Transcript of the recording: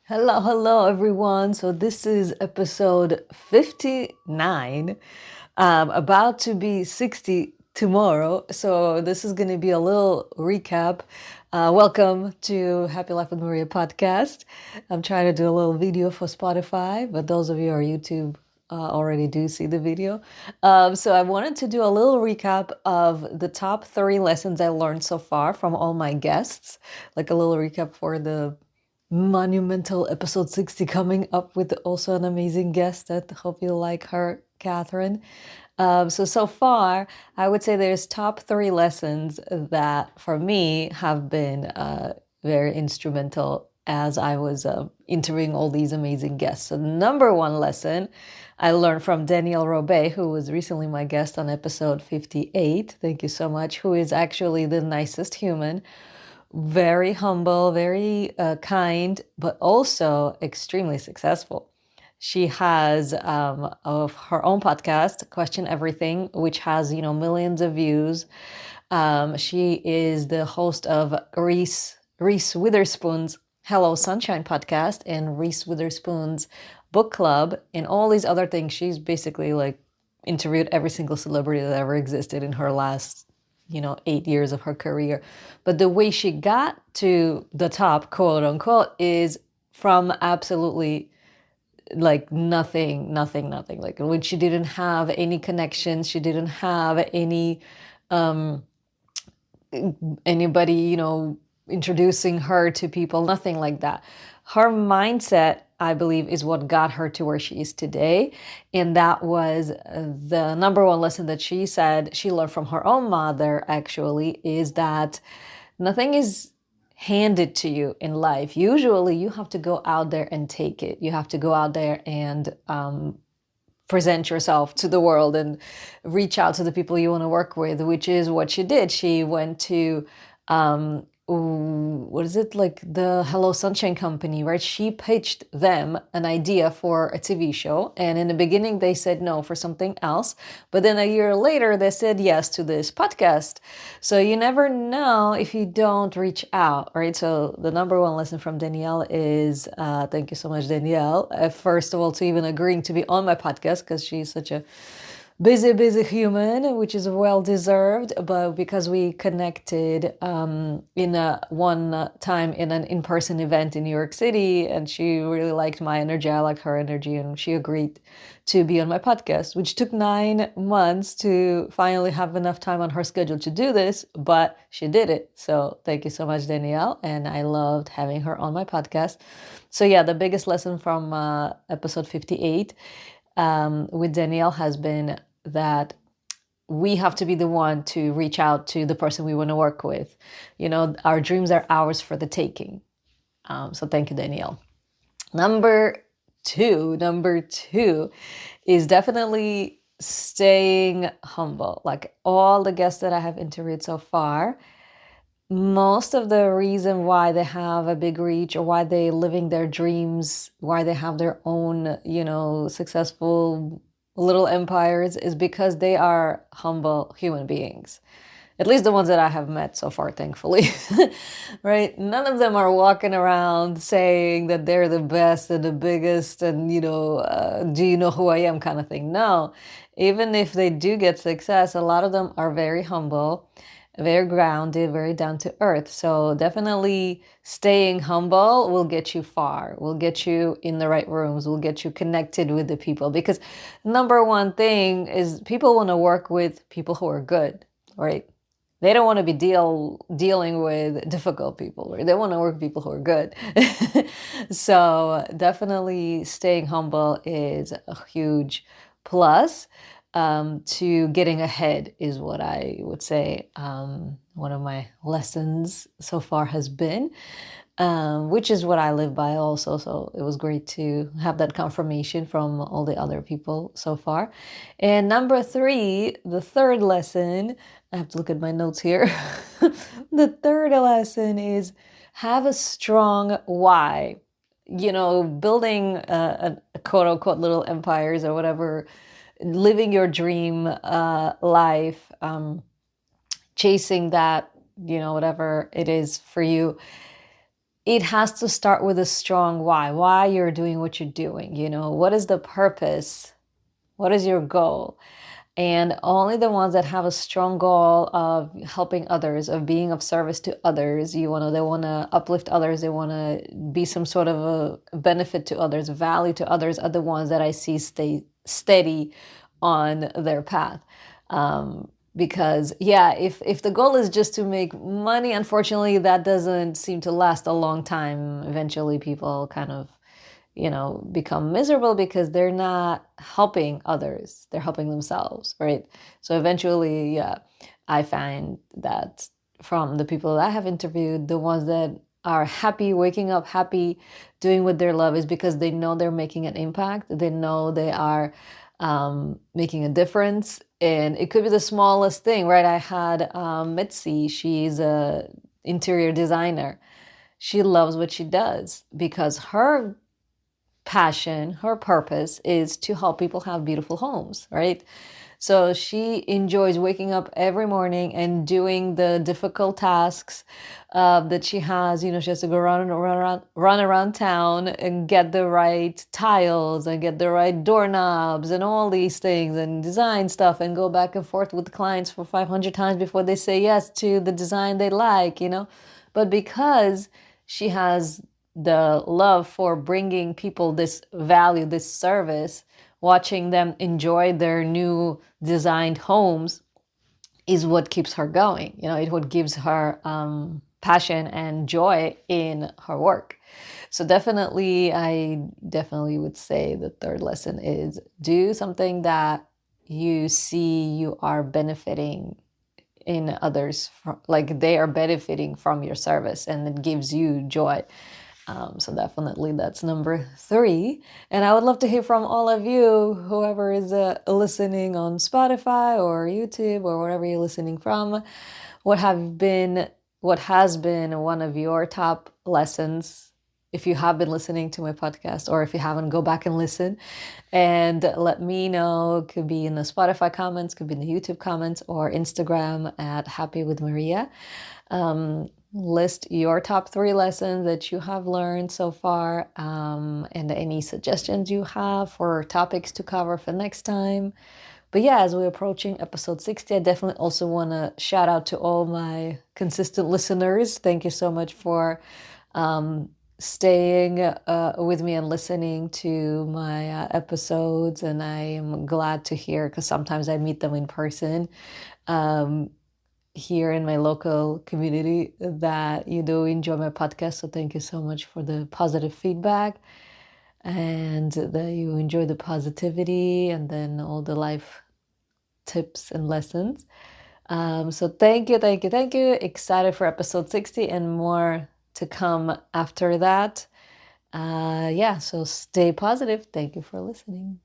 Hello, everyone. So this is episode 59, about to be 60 tomorrow. So this is going to be a little recap. Welcome to Happy Life with Maria podcast. I'm trying to do a little video for Spotify, but those of you who are YouTube already do see the video. So I wanted to do a little recap of the top 3 lessons I learned so far from all my guests, like a little recap for the monumental episode 60 coming up with also an amazing guest that hope you like her, Catherine. So far, I would say there's top 3 lessons that for me have been very instrumental as I was interviewing all these amazing guests. So, number 1 lesson I learned from Danielle Robay, who was recently my guest on episode 58. Thank you so much. Who is actually the nicest human, very humble, very kind, but also extremely successful. She has of her own podcast, Question Everything, which has millions of views. She is the host of Reese Witherspoon's Hello Sunshine podcast and Reese Witherspoon's book club and all these other things. She's basically like interviewed every single celebrity that ever existed in her last 8 years of her career. But the way she got to the top, quote unquote, is from absolutely like nothing. Like when she didn't have any connections, she didn't have anybody, introducing her to people, nothing like that. Her mindset, I believe, is what got her to where she is today. And that was the number 1 lesson that she said she learned from her own mother, actually, is that nothing is handed to you in life. Usually you have to go out there and take it. You have to go out there and present yourself to the world and reach out to the people you want to work with, which is what she did. She went to what is it, like the Hello Sunshine company, right? She pitched them an idea for a TV show, and in the beginning they said no for something else, but then a year later they said yes to this podcast. So you never know if you don't reach out, right? So the number 1 lesson from Danielle is thank you so much, Danielle, first of all, to even agreeing to be on my podcast, because she's such a busy human, which is well deserved. But because we connected in one time in an in-person event in New York City, and she really liked my energy, I liked her energy, and she agreed to be on my podcast, which took 9 months to finally have enough time on her schedule to do this, but she did it. So thank you so much, Danielle, and I loved having her on my podcast. So yeah, the biggest lesson from episode 58 with Danielle has been that we have to be the one to reach out to the person we want to work with. Our dreams are ours for the taking. So thank you, Danielle. Number two is definitely staying humble. Like all the guests that I have interviewed so far, most of the reason why they have a big reach or why they living their dreams, why they have their own, successful little empires is because they are humble human beings. At least the ones that I have met so far, thankfully. Right? None of them are walking around saying that they're the best and the biggest and, do you know who I am kind of thing. No. Even if they do get success, a lot of them are very humble, very grounded, very down to earth. So definitely staying humble will get you far, will get you in the right rooms, will get you connected with the people. Because number 1 thing is people want to work with people who are good, right? They don't want to be dealing with difficult people, right? They want to work with people who are good. So definitely staying humble is a huge plus. To getting ahead is what I would say one of my lessons so far has been, which is what I live by also. So it was great to have that confirmation from all the other people so far. And number 3, the third lesson, I have to look at my notes here. The third lesson is have a strong why. Building a quote unquote little empires or whatever, living your dream life, chasing that, whatever it is for you. it has to start with a strong why you're doing what you're doing. What is the purpose? What is your goal? And only the ones that have a strong goal of helping others, of being of service to others, they want to uplift others, they want to be some sort of a benefit to others, value to others, are the ones that I see stay steady on their path. Because yeah, if the goal is just to make money, unfortunately, that doesn't seem to last a long time. Eventually, people kind of become miserable because they're not helping others. They're helping themselves, right? So eventually, yeah, I find that from the people that I have interviewed, the ones that are happy, waking up happy, doing what they love is because they know they're making an impact. They know they are making a difference. And it could be the smallest thing, right? I had Mitzi, she's a interior designer. She loves what she does because her passion, her purpose is to help people have beautiful homes, right? So she enjoys waking up every morning and doing the difficult tasks that she has. She has to go run around town and get the right tiles and get the right doorknobs and all these things and design stuff and go back and forth with clients for 500 times before they say yes to the design they like. But because she has the love for bringing people this value, this service, watching them enjoy their new designed homes is what keeps her going. It what gives her passion and joy in her work. So I definitely would say the third lesson is do something that you see you are benefiting in others, like they are benefiting from your service and it gives you joy. So definitely that's number 3. And I would love to hear from all of you, whoever is listening on Spotify or YouTube or wherever you're listening from. What has been one of your top lessons? If you have been listening to my podcast, or if you haven't, go back and listen and let me know. It could be in the Spotify comments, could be in the YouTube comments, or Instagram at Happy with Maria. List your top 3 lessons that you have learned so far, and any suggestions you have for topics to cover for next time. But yeah, as we're approaching episode 60, I definitely also want to shout out to all my consistent listeners. Thank you so much for staying with me and listening to my episodes. And I am glad to hear, because sometimes I meet them in person. Here in my local community, that you do enjoy my podcast. So thank you so much for the positive feedback and that you enjoy the positivity and then all the life tips and lessons. So thank you. Excited for episode 60 and more to come after that. Yeah, so stay positive. Thank you for listening.